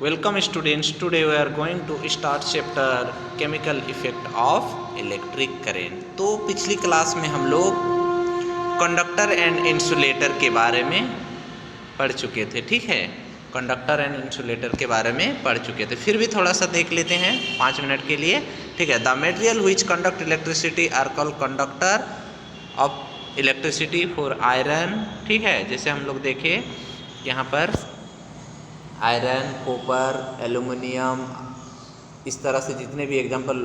Welcome students, today we are going to start chapter chemical effect of electric current। तो पिछली class में हम लोग कंडक्टर एंड इंसुलेटर के बारे में पढ़ चुके थे, ठीक है। कंडक्टर एंड इंसुलेटर के बारे में पढ़ चुके थे, फिर भी थोड़ा सा देख लेते हैं 5 मिनट के लिए, ठीक है। The material which conduct electricity are called conductor of electricity for iron, ठीक है। जैसे हम लोग देखें यहाँ पर आयरन, कॉपर, एल्युमिनियम, इस तरह से जितने भी एग्जांपल,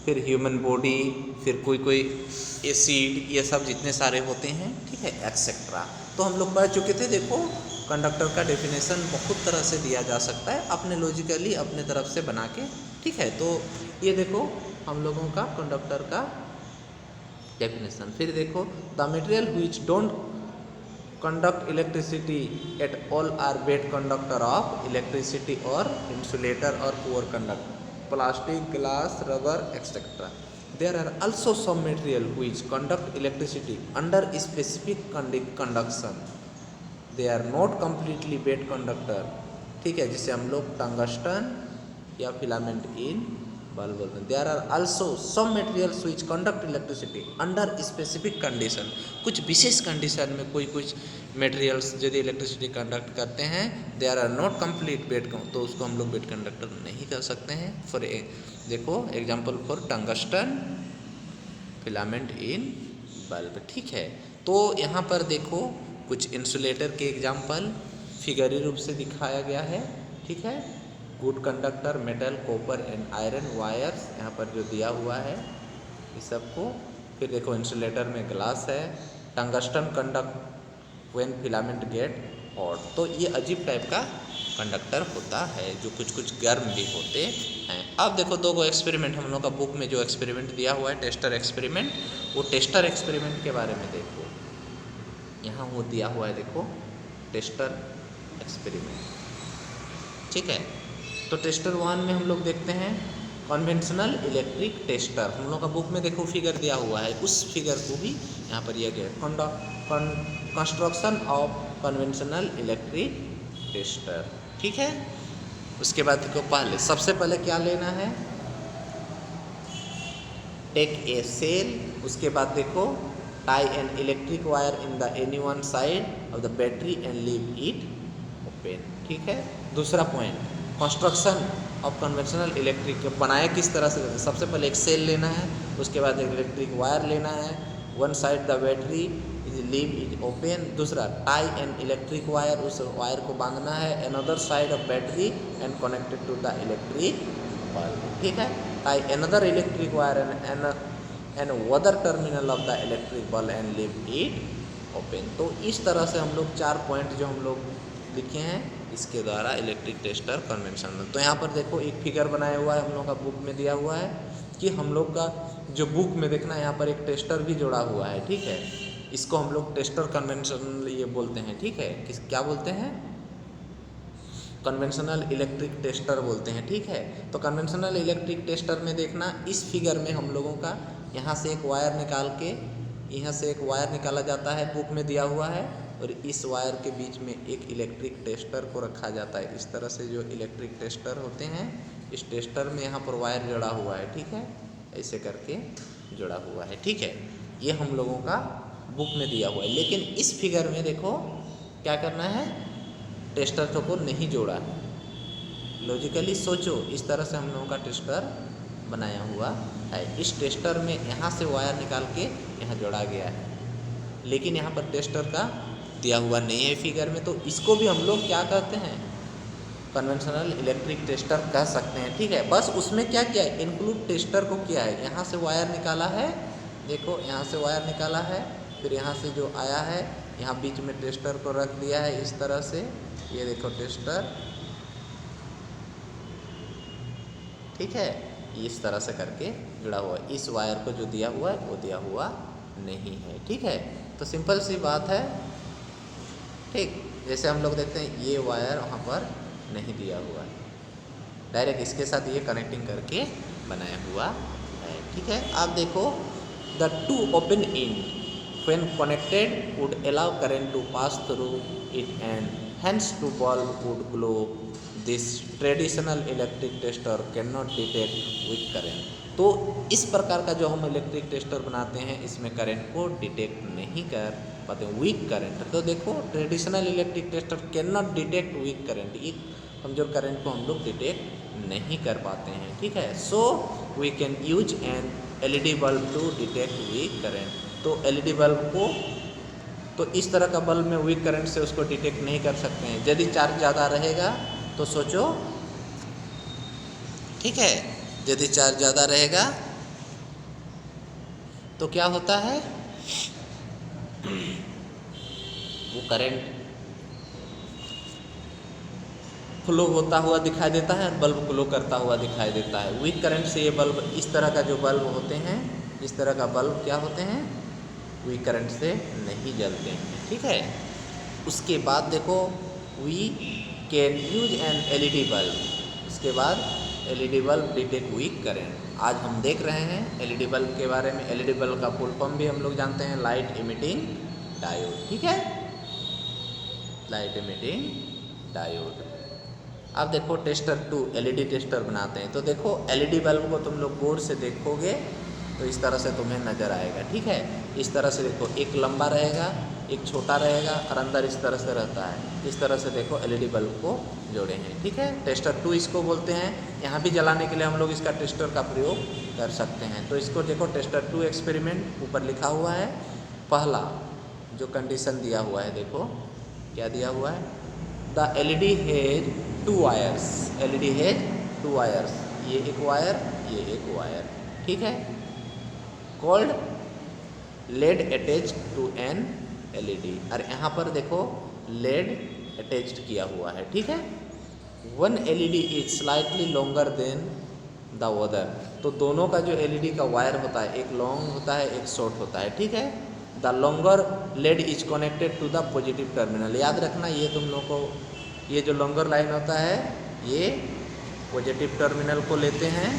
फिर ह्यूमन बॉडी, फिर कोई एसिड, ये सब जितने सारे होते हैं, ठीक है, एक्सेट्रा। तो हम लोग पढ़ चुके थे। देखो कंडक्टर का डेफिनेशन बहुत तरह से दिया जा सकता है, अपने लॉजिकली अपने तरफ से बना के, ठीक है। तो ये देखो हम लोगों का कंडक्टर का डेफिनेशन। फिर देखो the material which don't conduct electricity at all are bad conductor of electricity or insulator or poor conductor, plastic, glass, rubber, etc. There are also some material which conduct electricity under specific conduction. They are not completely bad conductor, ठीक है, जिसे हम लोग tungsten या filament इन bulb बोलते हैं। There are also some materials which conduct electricity under specific condition. कुछ विशेष कंडीशन में कुछ मटेरियल्स यदि इलेक्ट्रिसिटी कंडक्ट करते हैं, there are not complete bad, तो उसको हम लोग बेड कंडक्टर नहीं कर सकते हैं। फॉर देखो example for tungsten, filament in bulb, ठीक है। तो यहाँ पर देखो कुछ इंसुलेटर के एग्जाम्पल फिगरी रूप से दिखाया गया है, ठीक है। Good conductor metal, copper and iron wires, यहाँ पर जो दिया हुआ है इस सबको। फिर देखो इंसुलेटर में ग्लास है। Tungsten conduct when filament get hot, तो ये अजीब टाइप का कंडक्टर होता है जो कुछ गर्म भी होते हैं। अब देखो दो एक्सपेरिमेंट हम लोग का बुक में जो एक्सपेरिमेंट दिया हुआ है, टेस्टर एक्सपेरिमेंट, वो टेस्टर एक्सपेरिमेंट के बारे में देखो। यहाँ वो दिया हुआ है, देखो टेस्टर एक्सपेरिमेंट, ठीक है। तो टेस्टर 1 में हम लोग देखते हैं कन्वेंशनल इलेक्ट्रिक टेस्टर। हम लोग का बुक में देखो फिगर दिया हुआ है, उस फिगर को भी यहाँ पर दिया गया, construction of conventional electric tester, ठीक है। उसके बाद देखो सबसे पहले क्या लेना है, टेक ए सेल। उसके बाद देखो tie an electric wire in the any one side of the battery and leave it open, ठीक है। दूसरा point construction of conventional electric, बनाया किस तरह से। सबसे पहले एक सेल लेना है, उसके बाद एक इलेक्ट्रिक वायर लेना है, one side the battery is leave is open. दूसरा टाई एन इलेक्ट्रिक वायर, उस वायर को बांधना है another side of battery and connected to the electric bulb, ठीक है। Tie another electric wire and other terminal of the electric bulb and leave it open. तो इस तरह से हम लोग 4 पॉइंट जो हम लोग लिखे हैं, इसके द्वारा इलेक्ट्रिक टेस्टर कन्वेंशनल। तो यहाँ पर देखो एक फिगर बनाया हुआ है, हम लोग का बुक में दिया हुआ है कि हम लोग का जो बुक में देखना है, यहाँ पर एक टेस्टर भी जोड़ा हुआ है, ठीक है। इसको हम लोग टेस्टर कन्वेंशनल ये बोलते हैं, ठीक है। क्या बोलते हैं? कन्वेंशनल इलेक्ट्रिक टेस्टर बोलते हैं, ठीक है। तो कन्वेंशनल इलेक्ट्रिक टेस्टर में देखना, इस फिगर में हम लोगों का यहाँ से एक वायर निकाल के, यहाँ से एक वायर निकाला जाता है, बुक में दिया हुआ है, और इस वायर के बीच में एक इलेक्ट्रिक टेस्टर को रखा जाता है। इस तरह से जो इलेक्ट्रिक टेस्टर होते हैं, इस टेस्टर में यहाँ पर वायर जुड़ा हुआ है, ठीक है, ऐसे करके जुड़ा हुआ है, ठीक है। ये हम लोगों का बुक में दिया हुआ है। लेकिन इस फिगर में देखो क्या करना है, टेस्टर को नहीं जोड़ा है। लॉजिकली सोचो, इस तरह से हम लोगों का टेस्टर बनाया हुआ है। इस टेस्टर में यहाँ से वायर निकाल के यहाँ जोड़ा गया है, लेकिन यहाँ पर टेस्टर का दिया हुआ नहीं है फिगर में। तो इसको भी हम लोग क्या कहते हैं, कन्वेंशनल इलेक्ट्रिक टेस्टर कह सकते हैं, ठीक है। बस उसमें क्या किया है, इंक्लूड टेस्टर को किया है। यहाँ से वायर निकाला है, देखो यहाँ से वायर निकाला है, फिर यहाँ से जो आया है, यहाँ बीच में टेस्टर को रख दिया है इस तरह से। ये देखो टेस्टर, ठीक है, इस तरह से करके जुड़ा हुआ है। इस वायर को जो दिया हुआ है वो दिया हुआ नहीं है, ठीक है। तो सिंपल सी बात है, ठीक। जैसे हम लोग देखते हैं ये वायर वहाँ पर नहीं दिया हुआ है, डायरेक्ट इसके साथ ये कनेक्टिंग करके बनाया हुआ है, ठीक है। आप देखो the two open in when connected would allow current to pass through it and hence to bulb would glow. This traditional electric tester cannot detect weak current. तो इस प्रकार का जो हम इलेक्ट्रिक टेस्टर बनाते हैं इसमें करंट को डिटेक्ट नहीं कर पाते, वीक करंट। तो देखो traditional electric tester can not detect weak current, एक कमजोर करंट को हम लोग डिटेक्ट नहीं कर पाते हैं, ठीक है। So we can use an LED bulb to detect weak current. तो एलईडी बल्ब को, तो इस तरह का बल्ब में वीक करंट से उसको डिटेक्ट नहीं कर सकते हैं। यदि चार्ज ज़्यादा रहेगा तो सोचो, ठीक है, यदि चार्ज ज़्यादा रहेगा तो क्या होता है, वो करंट फ्लो होता हुआ दिखाई देता है और बल्ब ग्लो करता हुआ दिखाई देता है। वीक करंट से ये बल्ब, इस तरह का जो बल्ब होते हैं, इस तरह का बल्ब क्या होते हैं, वीक करंट से नहीं जलते हैं, ठीक है। उसके बाद देखो we can use an LED bulb. उसके बाद LED bulb detect weak current. आज हम देख रहे हैं एलईडी बल्ब के बारे में। एलईडी बल्ब का फुल फॉर्म भी हम लोग जानते हैं, लाइट इमिटिंग डायोड, ठीक है, लाइट इमिटिंग डायोड। अब देखो टेस्टर 2 एलईडी टेस्टर बनाते हैं। तो देखो एलईडी बल्ब को तुम लोग गौर से देखोगे तो इस तरह से तुम्हें नज़र आएगा, ठीक है। इस तरह से देखो, एक लंबा रहेगा, एक छोटा रहेगा और अंदर इस तरह से रहता है। इस तरह से देखो एलईडी बल्ब को जोड़े हैं, ठीक है। टेस्टर 2 इसको बोलते हैं। यहाँ भी जलाने के लिए हम लोग इसका टेस्टर का प्रयोग कर सकते हैं। तो इसको देखो टेस्टर 2 एक्सपेरिमेंट ऊपर लिखा हुआ है। पहला जो कंडीशन दिया हुआ है, देखो क्या दिया हुआ है, the LED has 2 wires. LED has 2 wires, ये एक वायर, ये एक वायर, ठीक है। Called lead attached to an LED. और यहाँ पर देखो लेड अटैच्ड किया हुआ है, ठीक है। One LED is slightly longer than the other. तो दोनों का जो एलईडी का वायर होता है, एक लॉन्ग होता है, एक शॉर्ट होता है, ठीक है। The longer lead is connected to the positive terminal. याद रखना, ये तुम लोग को, ये जो लॉन्गर लाइन होता है ये पॉजिटिव टर्मिनल को लेते हैं,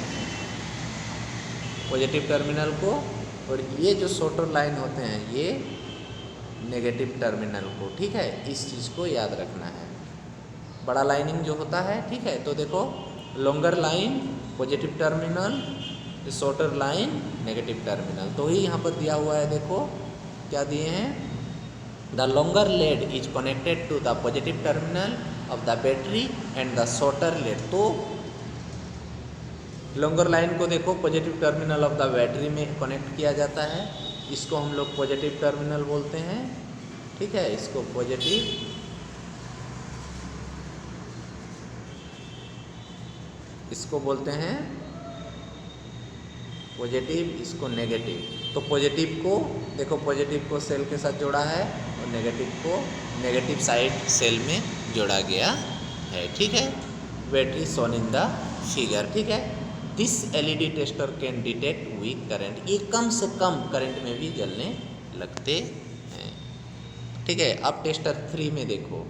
पॉजिटिव टर्मिनल को, और ये जो शॉर्टर लाइन होते हैं ये नेगेटिव टर्मिनल को, ठीक है। इस चीज़ को याद रखना है, बड़ा लाइनिंग जो होता है, ठीक है। तो देखो longer line positive terminal, shorter line negative terminal. तो ही यहाँ पर दिया हुआ है, देखो क्या दिए हैं, the longer lead is connected to the positive terminal of the battery and the shorter lead. तो लॉन्गर लाइन को देखो positive terminal of the battery में कनेक्ट किया जाता है, इसको हम लोग पॉजिटिव टर्मिनल बोलते हैं, ठीक है। इसको पॉजिटिव, इसको बोलते हैं पॉजिटिव, इसको नेगेटिव। तो पॉजिटिव को देखो, पॉजिटिव को सेल के साथ जोड़ा है और नेगेटिव को नेगेटिव साइड सेल में जोड़ा गया है, ठीक है। Battery shown in the figure, ठीक है। This LED tester can detect weak current. ये कम से कम करंट में भी जलने लगते हैं, ठीक है। अब टेस्टर 3 में देखो,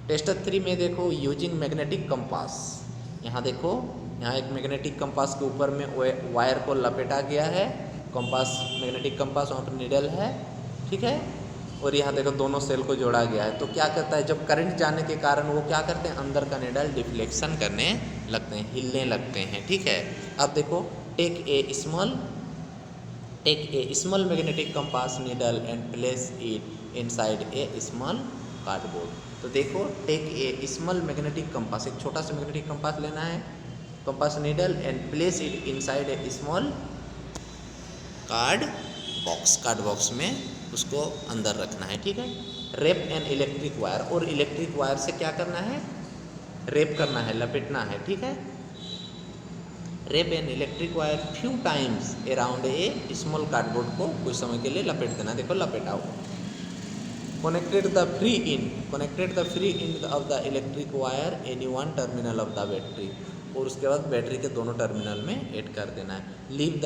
टेस्टर 3 में देखो यूजिंग मैग्नेटिक कंपास। यहाँ देखो, यहाँ एक मैग्नेटिक कंपास के ऊपर में वायर को लपेटा गया है, कंपास, मैग्नेटिक कंपास, वहाँ पर निडल है, ठीक है। और यहाँ देखो दोनों सेल को जोड़ा गया है। तो क्या करता है, जब करंट जाने के कारण वो क्या करते हैं, अंदर का निडल डिफ्लेक्शन करने लगते हैं, हिलने लगते हैं, ठीक है। अब देखो take a small magnetic compass needle and place it inside a small cardboard. तो देखो take a small magnetic compass, एक छोटा सा मैग्नेटिक कंपास लेना है, compass needle and place it inside a small card box में उसको अंदर रखना है, ठीक है। रेप एन इलेक्ट्रिक वायर, और इलेक्ट्रिक वायर से क्या करना है, रेप करना है, लपेटना है, ठीक है। Wrap an electric wire few times around a small cardboard को कुछ समय के लिए लपेट देना, देखो लपेटा हुआ। Connected the free in of the electric wire any one terminal of the battery, और उसके बाद बैटरी के दोनों टर्मिनल में ऐड कर देना है। लीव द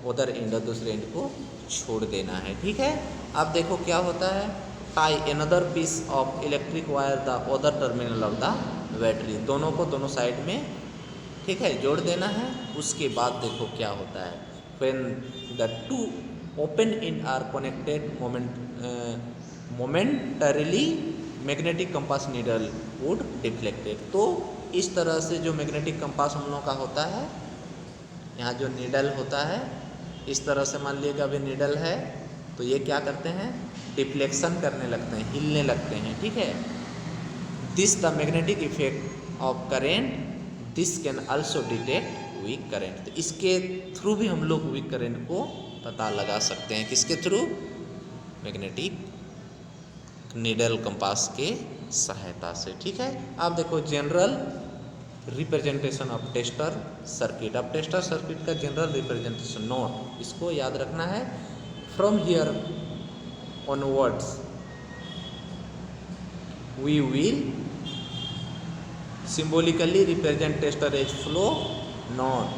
अदर एंड, दूसरे एंड को छोड़ देना है, ठीक है। अब देखो क्या होता है, tie another piece of electric wire the other terminal of the battery, दोनों को दोनों साइड में, ठीक है, जोड़ देना है। उसके बाद देखो क्या होता है, when the two open in are connected momentarily magnetic compass needle would deflected. तो इस तरह से जो मैग्नेटिक कंपास हम लोगों का होता है, यहाँ जो नीडल होता है इस तरह से मान लीजिएगा अभी नीडल है तो ये क्या करते हैं, डिफ्लेक्शन करने लगते हैं, हिलने लगते हैं, ठीक है। This the magnetic effect of current, this can also detect weak current. तो इसके थ्रू भी हम लोग वीक करेंट को पता लगा सकते हैं, किसके थ्रू, मैग्नेटिक नीडल कंपास के सहायता से, ठीक है। आप देखो general representation of tester circuit. अब टेस्टर सर्किट का जनरल रिप्रेजेंटेशन नोट, इसको याद रखना है। From here onwards we will symbolically represent tester as flow node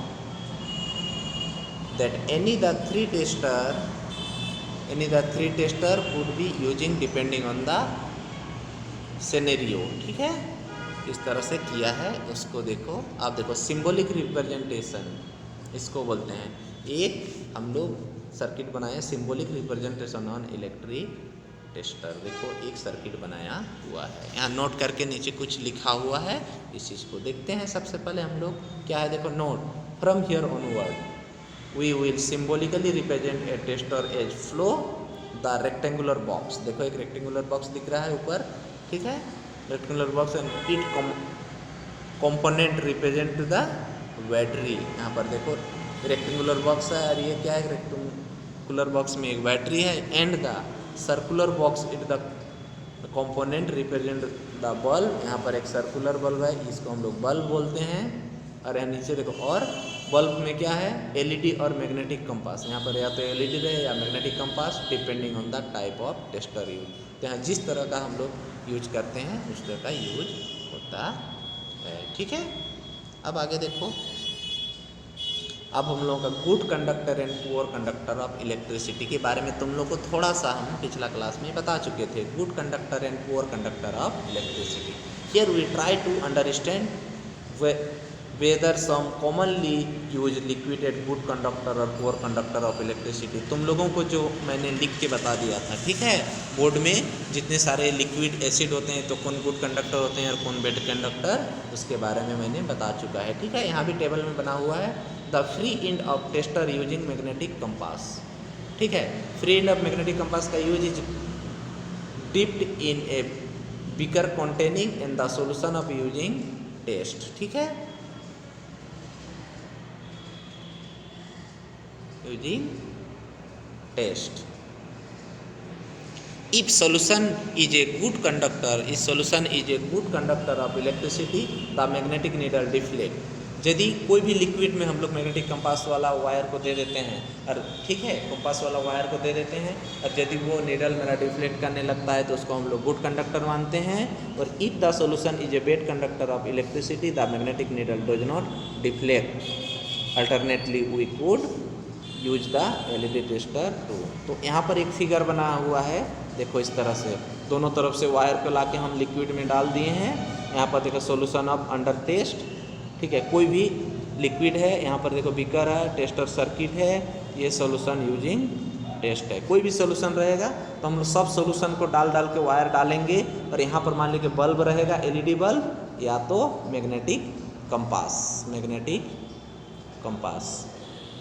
that any the three tester would be using depending on the scenario, ठीक है। इस तरह से किया है उसको देखो। आप देखो सिंबॉलिक रिप्रेजेंटेशन इसको बोलते हैं। एक हम लोग सर्किट बनाए symbolic representation on electric tester. देखो एक सर्किट बनाया हुआ है, यहाँ नोट करके नीचे कुछ लिखा हुआ है, इस चीज़ को देखते हैं। सबसे पहले हम लोग क्या है, देखो note, from here onward we will symbolically represent a tester as flow the rectangular box. देखो एक रेक्टेंगुलर बॉक्स दिख रहा है ऊपर, ठीक है, rectangular box and it component represent the battery. यहाँ पर देखो रेक्टेंगुलर बॉक्स है और ये क्या है, रेक्टेंगुलर बॉक्स में एक बैटरी है। And the circular box it the component represent the bulb. यहाँ पर एक सर्कुलर बल्ब है, इसको हम लोग बल्ब बोलते हैं। और यहाँ नीचे देखो, और बल्ब में क्या है, एलईडी और मैग्नेटिक कंपास। यहाँ पर या तो एलईडी रहे या magnetic compass, depending on the type of tester use. तो यहाँ जिस तरह का हम लोग यूज करते हैं उस तरह का यूज होता है, ठीक है। अब आगे देखो, अब हम लोगों का good conductor and poor conductor of electricity के बारे में तुम लोग को थोड़ा सा हम पिछला क्लास में बता चुके थे। Good conductor and poor conductor of electricity. Here we try to understand whether some commonly use liquid at good conductor और पुअर कंडक्टर ऑफ इलेक्ट्रिसिटी। तुम लोगों को जो मैंने लिख के बता दिया था, ठीक है, बोर्ड में जितने सारे लिक्विड एसिड होते हैं तो कौन गुड कंडक्टर होते हैं और कौन बैड कंडक्टर, उसके बारे में मैंने बता चुका है, ठीक है। यहाँ भी टेबल में बना हुआ है, the free end of tester using magnetic compass, ठीक है। Free end of magnetic compass का use is dipped in a beaker containing in the solution of using test, ठीक है, using test. If solution is a good conductor, if solution is a good conductor of electricity, the magnetic needle deflect। यदि कोई भी liquid में हम लोग magnetic compass वाला wire को दे देते हैं, और ठीक है, कंपास वाला वायर को दे देते हैं, और यदि वो नीडल मेरा डिफ्लेक्ट करने लगता है तो उसको हम लोग गुड कंडक्टर मानते हैं। और if the solution is a bad conductor of electricity, the magnetic needle does not deflect. Alternately we could use the LED tester too. तो यहाँ पर एक फिगर बना हुआ है, देखो इस तरह से दोनों तरफ से वायर को लाके हम लिक्विड में डाल दिए हैं। यहाँ पर देखो सॉल्यूशन ऑफ अंडर टेस्ट, ठीक है, कोई भी लिक्विड है, यहाँ पर देखो बीकर है, टेस्टर सर्किट है, ये सॉल्यूशन यूजिंग टेस्ट है। कोई भी सॉल्यूशन रहेगा तो हम सब सॉल्यूशन को डाल के वायर डालेंगे, और यहाँ पर मान लीजिए बल्ब रहेगा, एलईडी बल्ब या तो मैग्नेटिक कंपास,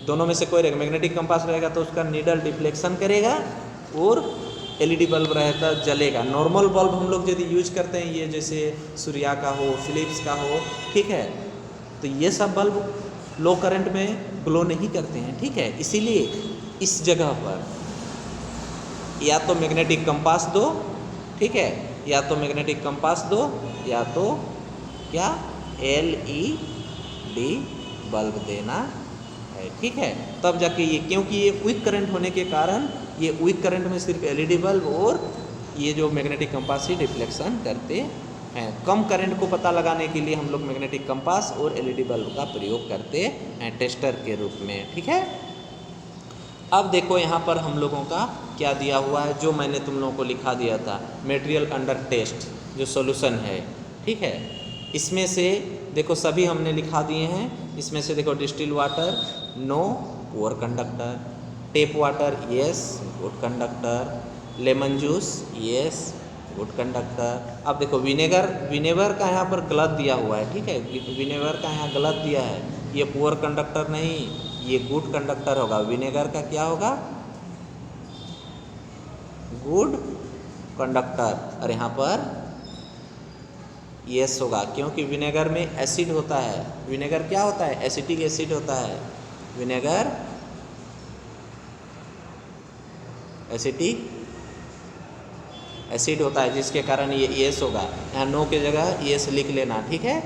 दोनों में से कोई रहेगा। मैग्नेटिक कंपास रहेगा तो उसका नीडल डिफ्लेक्शन करेगा, और एलईडी बल्ब रहता जलेगा। नॉर्मल बल्ब हम लोग यदि यूज करते हैं, ये जैसे सूर्या का हो, फिलिप्स का हो, ठीक है, तो ये सब बल्ब लो करंट में ग्लो नहीं करते हैं, ठीक है। इसीलिए इस जगह पर या तो मैग्नेटिक कंपास दो, ठीक है, या तो मैग्नेटिक कंपास दो, या तो क्या एलईडी बल्ब देना है, ठीक है। तब जाके ये, क्योंकि ये वीक करंट होने के कारण ये वीक करंट में सिर्फ एलईडी बल्ब और ये जो मैग्नेटिक कंपास ही डिफ्लेक्शन करते हैं। कम करंट को पता लगाने के लिए हम लोग मैग्नेटिक कंपास और एलईडी बल्ब का प्रयोग करते हैं टेस्टर के रूप में, ठीक है। अब देखो यहाँ पर हम लोगों का क्या दिया हुआ है, जो मैंने तुम लोगों को लिखा दिया था, मटेरियल अंडर टेस्ट जो सॉल्यूशन है, ठीक है। इसमें से देखो सभी हमने लिखा दिए हैं। इसमें से देखो distil water no poor conductor, tap water yes good conductor, lemon juice yes good conductor. अब देखो विनेगर का यहाँ पर गलत दिया हुआ है, ठीक है, विनेगर का यहाँ गलत दिया है, ये पुअर कंडक्टर नहीं, ये गुड कंडक्टर होगा। विनेगर का क्या होगा? Good conductor. और यहाँ पर यस होगा, क्योंकि विनेगर में एसिड होता है। विनेगर क्या होता है? एसिटिक एसिड होता है। विनेगर एसिटिक एसिड होता है, जिसके कारण ये यस होगा। यहाँ नो की जगह यस लिख लेना, ठीक है।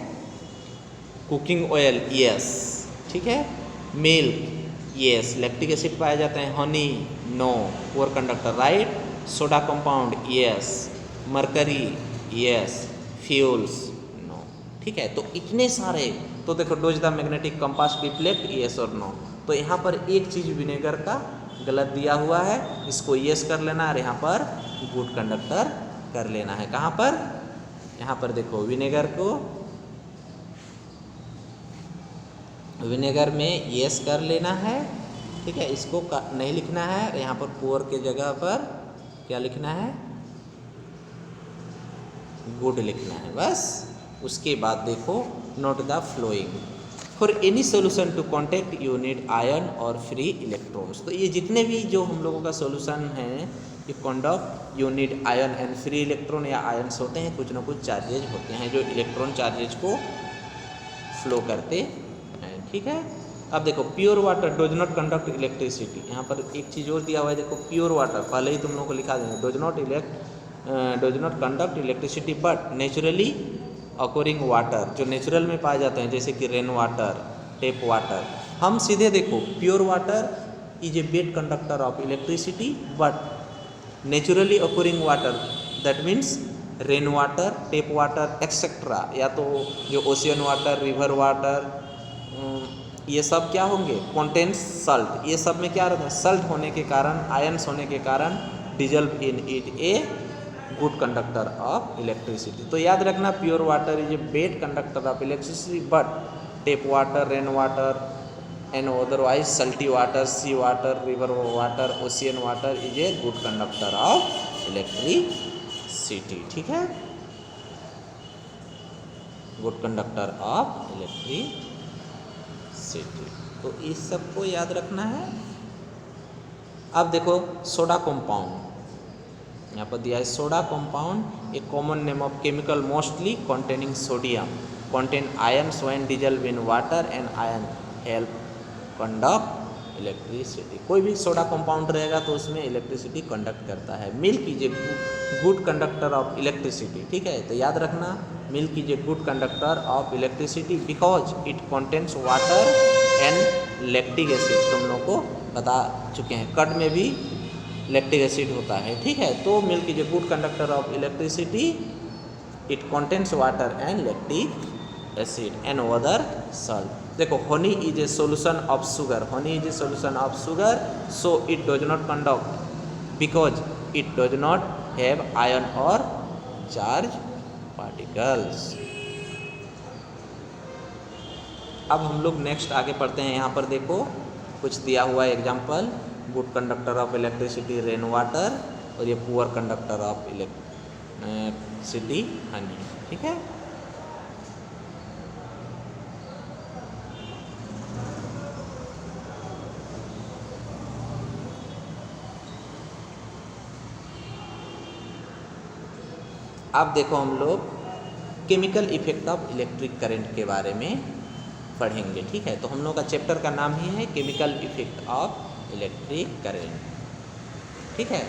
कुकिंग ऑयल यस, ठीक है। Milk yes. लैक्टिक एसिड पाए जाते हैं, honey no, poor conductor, right. Soda compound yes, mercury yes, fuels no, ठीक है। तो इतने सारे, तो देखो does the magnetic compass deflect yes और नो। तो यहाँ पर एक चीज़ विनेगर का गलत दिया हुआ है, इसको यस कर लेना, और यहाँ पर गुड कंडक्टर कर लेना है। कहाँ पर? यहाँ पर देखो विनेगर में यस कर लेना है, ठीक है, इसको नहीं लिखना है। यहाँ पर पुअर के जगह पर क्या लिखना है? गुड लिखना है, बस। उसके बाद देखो note the flowing. For any solution to contact you need ion और फ्री इलेक्ट्रॉन्स। तो ये जितने भी जो हम लोगों का सोल्यूशन है, ये conduct you need ion and free electron, या आयन्स होते हैं, कुछ ना कुछ चार्जेज होते हैं जो इलेक्ट्रॉन चार्जेज को फ्लो करते हैं, ठीक है। अब देखो pure water dose not conduct electricity. यहाँ पर एक चीज़ और दिया हुआ है, देखो प्योर वाटर, पहले ही तुम लोगों को लिखा देंगे, does not conduct electricity but naturally occurring water, जो नेचुरल में पाए जाते हैं, जैसे कि रेन वाटर, टेप वाटर। हम सीधे देखो pure water is a bad conductor of electricity but naturally occurring water, that means rain water, tap water etcetera, या तो जो ओशियन वाटर, रिवर वाटर, ये सब क्या होंगे? कॉन्टेंट्स सल्ट। ये सब में क्या रहता है? सल्ट होने के कारण, आयन्स होने के कारण dissolve in it a good conductor of electricity. तो याद रखना pure water is a bad conductor of electricity but tap water, rain water and otherwise salty water, sea water, river water, ocean water is a good conductor of electricity, ठीक है, good conductor of electricity. तो इस सब को याद रखना है। अब देखो सोडा कंपाउंड, यहाँ पर दिया है soda compound, A common name of chemical mostly containing sodium, contain ions when dissolved in water and ion help conduct electricity. कोई भी सोडा कंपाउंड रहेगा तो उसमें इलेक्ट्रिसिटी कंडक्ट करता है। Milk is a good conductor of electricity, ठीक है, तो याद रखना milk is a good conductor of electricity because it contains water and lactic acid. तुम लोग को बता चुके हैं, कर्ड में भी लैक्टिक एसिड होता है, ठीक है। तो milk is a good conductor of electricity, it contains water and lactic acid and other salt. देखो honey is a solution of sugar, honey is a solution of sugar, so it does not conduct because it does not have ion और charge particles. अब हम लोग next आगे पढ़ते हैं। यहाँ पर देखो कुछ दिया हुआ है example, good conductor of electricity rain water, और ये poor conductor of electricity Honey, ठीक है। अब देखो हम लोग chemical effect of electric current के बारे में पढ़ेंगे, ठीक है। तो हम लोग का चैप्टर का नाम ही है chemical effect of electric current, ठीक है।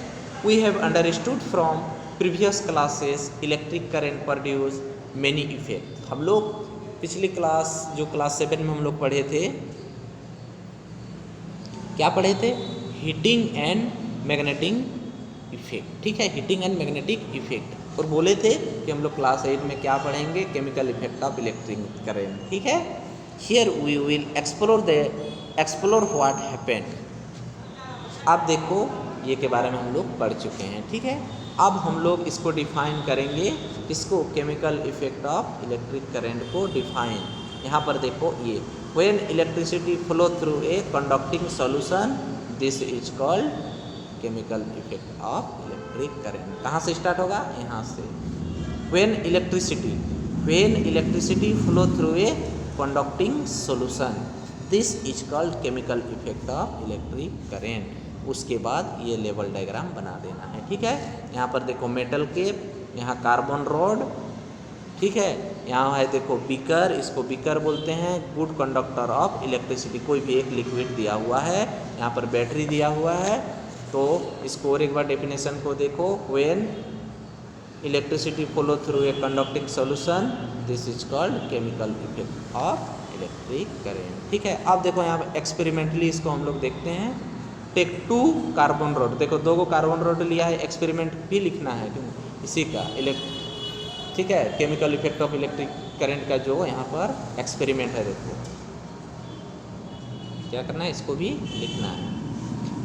We have understood from previous classes electric current produce many effect. हम लोग पिछली क्लास जो क्लास 7 में हम लोग पढ़े थे, क्या पढ़े थे? हीटिंग एंड मैग्नेटिक इफेक्ट, ठीक है, हीटिंग एंड मैग्नेटिक इफेक्ट। और बोले थे कि हम लोग क्लास 8 में क्या पढ़ेंगे? Chemical effect of electric current, ठीक है। Here we will explore what happened. अब देखो ये के बारे में हम लोग पढ़ चुके हैं, ठीक है। अब हम लोग इसको डिफाइन करेंगे, इसको chemical effect of electric current को डिफाइन। यहाँ पर देखो ये when electricity flow through a conducting solution this is called chemical effect of electric electric current. कहाँ से स्टार्ट होगा? यहाँ से। When electricity flow through a conducting solution, this is called chemical effect of electric current. उसके बाद ये level diagram बना देना है, ठीक है। यहाँ पर देखो मेटल केप, यहाँ कार्बन रॉड, ठीक है। यहाँ है देखो बीकर, इसको बीकर बोलते हैं, गुड कंडक्टर ऑफ इलेक्ट्रिसिटी। कोई भी एक लिक्विड दिया हुआ है, यहाँ पर बैटरी दिया हुआ है, तो इसको और एक बार डेफिनेशन को देखो। When electricity flow through a conducting solution, this is called chemical effect of electric current, ठीक है। अब देखो यहाँ पर एक्सपेरिमेंटली इसको हम लोग देखते हैं। टेक 2 कार्बन रॉड, देखो 2 कार्बन रॉड लिया है, एक्सपेरिमेंट भी लिखना है क्यों इसी का, ठीक है। Chemical effect of electric current का जो यहाँ पर एक्सपेरिमेंट है, देखो क्या करना है, इसको भी लिखना है।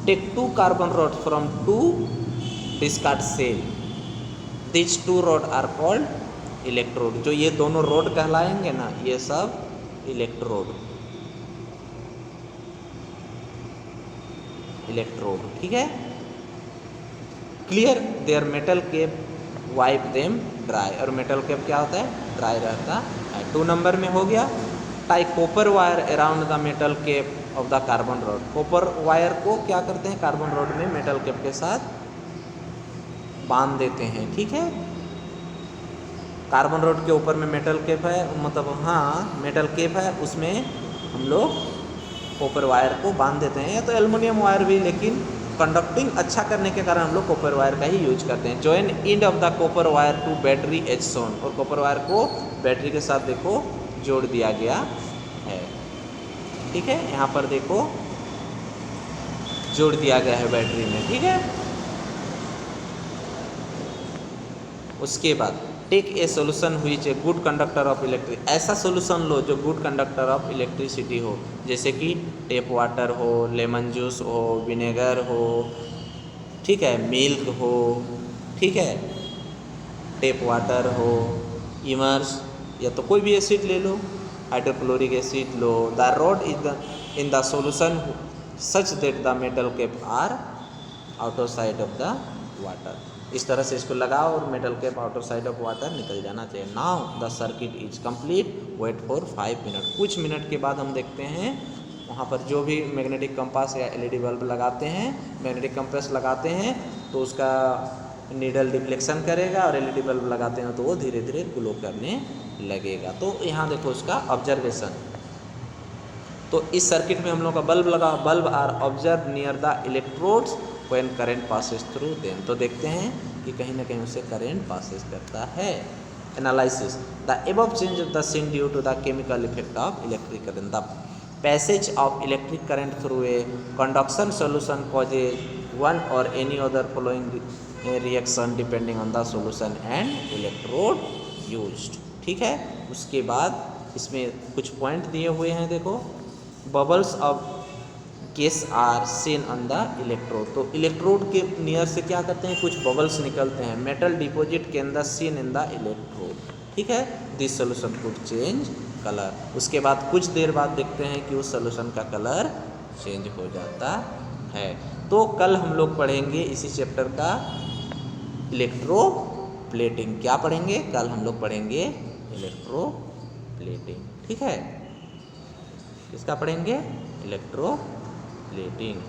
Take 2 carbon rod from 2 discard cell, this 2 rod are called electrode. जो ये दोनों रोड कहलाएंगे ना, ये सब इलेक्ट्रोड, ठीक है। Clear, their metal cap wipe them dry, और मेटल केप क्या होता है? ड्राई रहता है। 2 नंबर में हो गया, tie copper wire around the metal cap of the carbon rod. Copper wire को क्या करते हैं? कार्बन रॉड में मेटल केप के साथ बांध देते हैं, ठीक है। कार्बन रॉड के ऊपर में मेटल केप है, मतलब हाँ मेटल केप है, उसमें हम लोग कॉपर वायर को बांध देते हैं, या तो एल्युमिनियम वायर भी, लेकिन कंडक्टिंग अच्छा करने के कारण हम लोग कॉपर वायर का ही यूज करते हैं। Join end of the copper wire to battery as shown, और कॉपर वायर को बैटरी के साथ देखो जोड़ दिया गया है, ठीक है। यहाँ पर देखो जोड़ दिया गया है बैटरी में, ठीक है। उसके बाद take a solution which a good conductor of electric, ऐसा सोल्यूशन लो जो गुड कंडक्टर ऑफ इलेक्ट्रिसिटी हो, जैसे कि टेप वाटर हो, लेमन जूस हो, विनेगर हो, ठीक है, मिल्क हो, ठीक है, टेप वाटर हो, इमर्स, या तो कोई भी एसिड ले लो, हाइड्रोक्लोरिक एसिड लो। The rod is in the solution such that the metal cap are outer side of the water. इस तरह से इसको लगाओ और metal cap outer side of water निकल जाना चाहिए। Now the circuit is complete, wait for 5 minute. कुछ मिनट के बाद हम देखते हैं वहाँ पर जो भी मैग्नेटिक कंपास या एलईडी बल्ब लगाते हैं, मैग्नेटिक कंपास लगाते हैं तो उसका नीडल डिफ्लेक्शन करेगा, और एलईडी बल्ब लगाते हैं तो वो धीरे धीरे ग्लो करने लगेगा। तो यहाँ देखो उसका ऑब्जर्वेशन, तो इस सर्किट में हम लोग का बल्ब लगा, bulb are observe near the electrodes when current passes through them. तो देखते हैं कि कहीं ना कहीं उससे करंट पासेस करता है। Analysis, the above change of the scene due to the chemical effect of electric current. The passage of electric current through a conduction solution causes one और any other following reaction depending on the solution and electrode used, ठीक है। उसके बाद इसमें कुछ point दिए हुए हैं, देखो bubbles of gas are seen on the electrode. तो इलेक्ट्रोड के नियर से क्या करते हैं, कुछ बबल्स निकलते हैं। Metal deposit can the seen in the electrode, ठीक है। This solution could change colour. उसके बाद कुछ देर बाद देखते हैं कि उस सोल्यूशन का कलर चेंज हो जाता है। तो कल हम लोग पढ़ेंगे इसी चैप्टर का इलेक्ट्रोप्लेटिंग। क्या पढ़ेंगे? कल हम लोग पढ़ेंगे इलेक्ट्रोप्लेटिंग, ठीक है। किसका पढ़ेंगे? इलेक्ट्रोप्लेटिंग।